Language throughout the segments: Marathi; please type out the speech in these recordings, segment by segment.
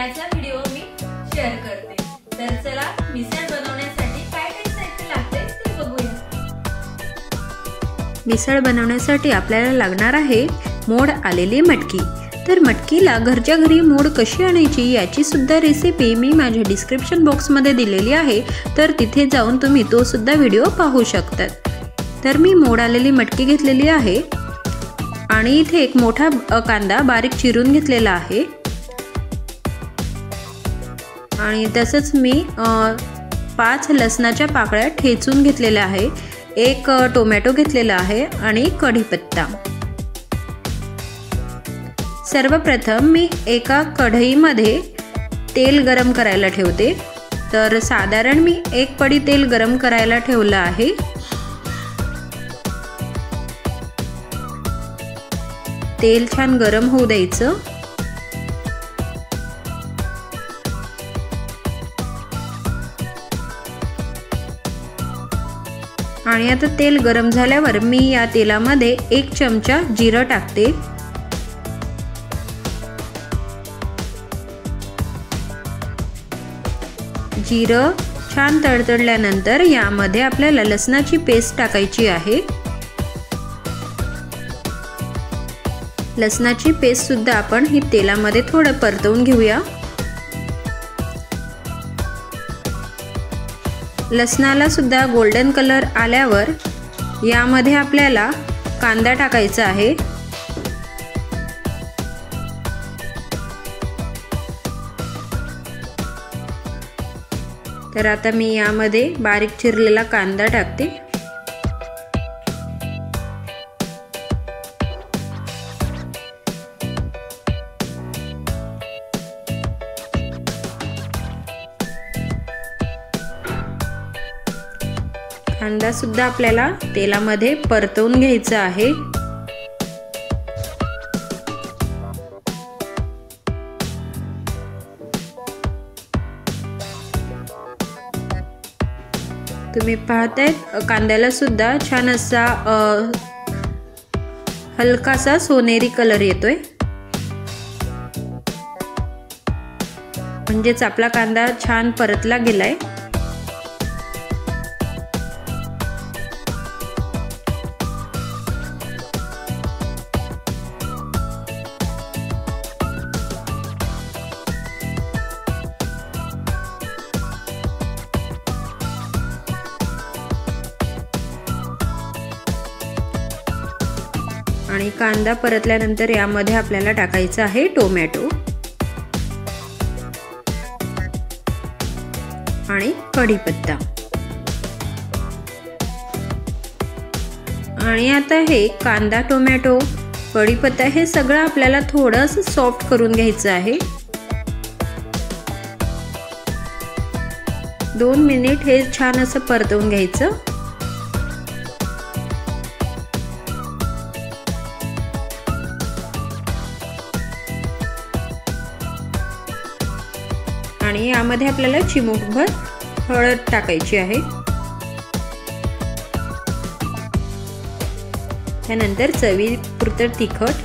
याचा व्हिडिओ मी शेअर करते। तर चला मिसळ बनवण्यासाठी काय काय साहित्य लागते ते बघूया। मिसळ बनवण्यासाठी आपल्याला लागणार आहे मोड आलेली मटकी। तर मटकीला घरच्या घरी मोड कशी आणायची याची सुद्धा रेसिपी मी माझ्या डिस्क्रिप्शन बॉक्स मध्ये दिलेली आहे, तर तिथे जाऊन तुम्ही तो सुद्धा व्हिडिओ पाहू शकता। तर मी मोड आलेली मटकी घेतलेली आहे आणि इथे एक मोठा कांदा बारीक चिरून घेतलेला आहे आणि तसंच मी 5 लसणाच्या पाकळ्या ठेचून घेतलेल्या आहे, एक टोमॅटो घेतलेला आहे आणि कढीपत्ता। सर्वप्रथम मी एका कढईमध्ये तेल गरम करायला ठेवते। तर साधारण मी 1 पडी तेल गरम करायला ठेवलं आहे। तेल छान गरम होऊ द्यायचं। आणि आता तेल गरम झाल्यावर मी या तेलामध्ये 1 चमचा जिरं टाकते। जिरं छान तडतडल्यानंतर यामध्ये आपल्याला लसणाची पेस्ट टाकायची आहे। लसणाची पेस्ट सुद्धा आपण ही तेलामध्ये थोडं परतवून घेऊया। लसणाला सुद्धा गोल्डन कलर आल्यावर यामध्ये आपल्याला कांदा टाकायचा आहे। तर आता मी यामध्ये बारीक चिरलेला कांदा टाकते। कांदा सुद्धा आपल्याला तेलामध्ये परतवून घ्यायचा आहे। तुम्ही पाहताय कांद्याला सुद्धा छान असा हलकासा सोनेरी कलर येतोय, म्हणजेच आपला कांदा छान परतला गेलाय। आणि कांदा परतल्यानंतर यामध्ये आपल्याला टाकायचा आहे टोमॅटो आणि कढीपत्ता। आणि आता हे कांदा, टोमॅटो, कढीपत्ता हे सगळं आपल्याला थोडंसं सॉफ्ट करून घ्यायचं आहे। 2 मिनिट हे छान असं परतवून घ्यायचं। आणि यामध्ये आपल्याला चिमूटभर हळद टाकायची आहे। त्यानंतर चवीपुरतं तिखट,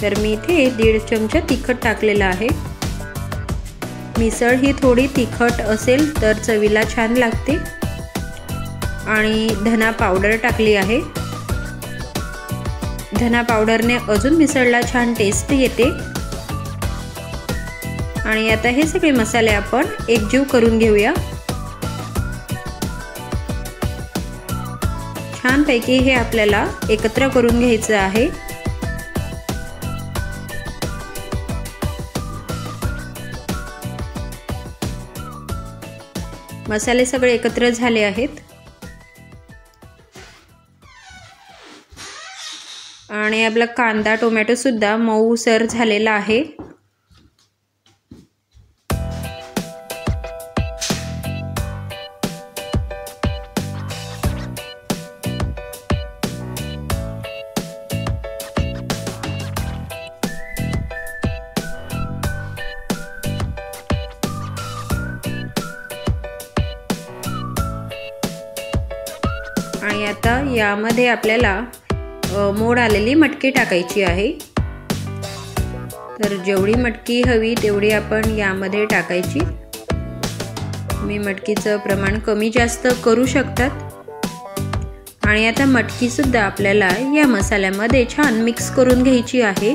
तर मी इथे 1.5 चमचा तिखट टाकलेला आहे। मिसळ ही थोडी तिखट असेल तर चवीला छान लागते। आणि धना पावडर टाकली आहे। धना पावडरने अजून मिसळला छान टेस्ट येते। आणि आता हे सगळे मसाले आपण एकजीव करून घेऊया। छानपैकी हे आपल्याला एकत्र करून घ्यायचं आहे। मसाले सगळे एकत्र झाले आहेत आणि आपला कांदा, टोमॅटो सुद्धा मऊसर झालेला आहे। आणि आता यामध्ये आपल्याला मोड आलेली मटकी टाकायची आहे। तर जेवढी मटकी हवी तेवढी आपण यामध्ये टाकायची। तुम्ही मटकीचं प्रमाण कमी जास्त करू शकतात। आणि आता मटकी सुद्धा आपल्याला या मसाल्यामध्ये छान मिक्स करून घ्यायची आहे।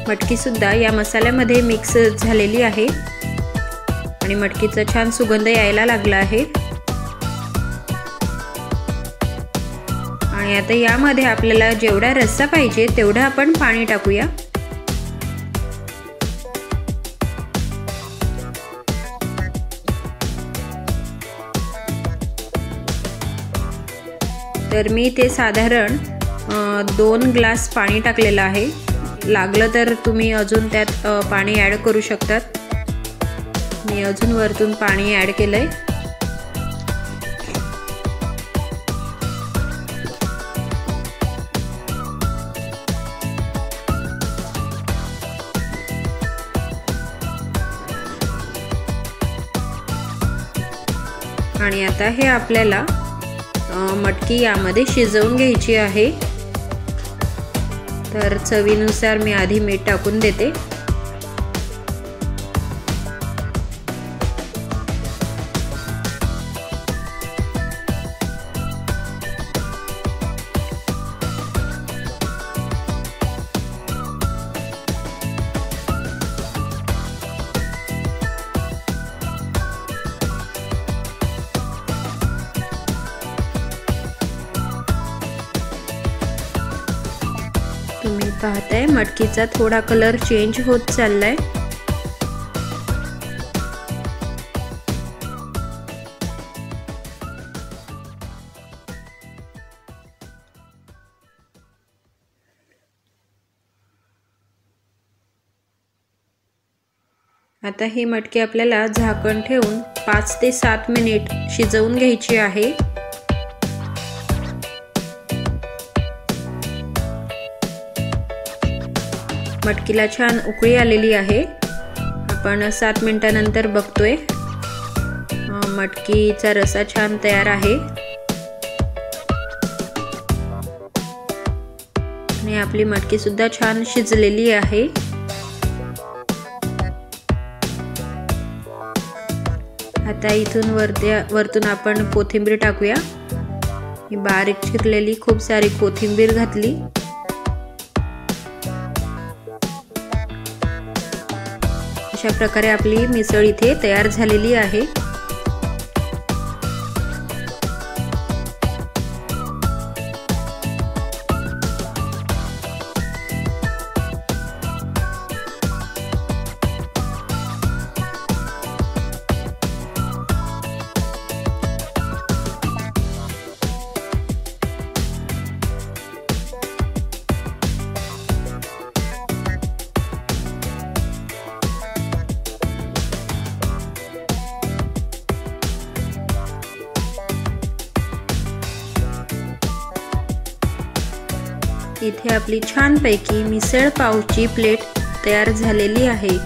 मटकी सुद्धा या मसाल्यामध्ये मिक्स झालेली आहे आणि मटकीचा छान सुगंध यायला लागला आहे। आणि आता यामध्ये आपल्याला जेवढा रस्सा पाहिजे तेवढं आपण पाणी टाकूया। तर मी ते साधारण 2 ग्लास पाणी टाकलेलं आहे। लागलं तर तुम्ही अजून त्यात पाणी ॲड करू शकतात। मी अजून वरतून पाणी ॲड केलंय। आणि आता हे आपल्याला मटकी यामध्ये शिजवून घ्यायची आहे। तर चवीनुसार मी आधी मीठ टाकून देते। तुम्ही पाहताय मटकीचा थोडा कलर चेंज होत चाललाय। आता ही मटकी आपल्याला झाकण ठेवून 5 ते 7 मिनिट शिजवून घ्यायची आहे। मटकीला छान उकळी आलेली आहे। आपण 7 मिनिटांनंतर बघतोय मटकीचा रस्सा छान तयार आहे आणि आपली मटकी सुद्धा छान शिजलेली आहे। आता इथून वरतून आपण कोथिंबीर टाकूया। मी बारीक चिरलेली खूप सारी कोथिंबीर घातली। अशा प्रकारे आपली मिसळ इथे तयार झालेली आहे। इथे आपली छानपैकी मिसळ पावची प्लेट तयार झालेली आहे।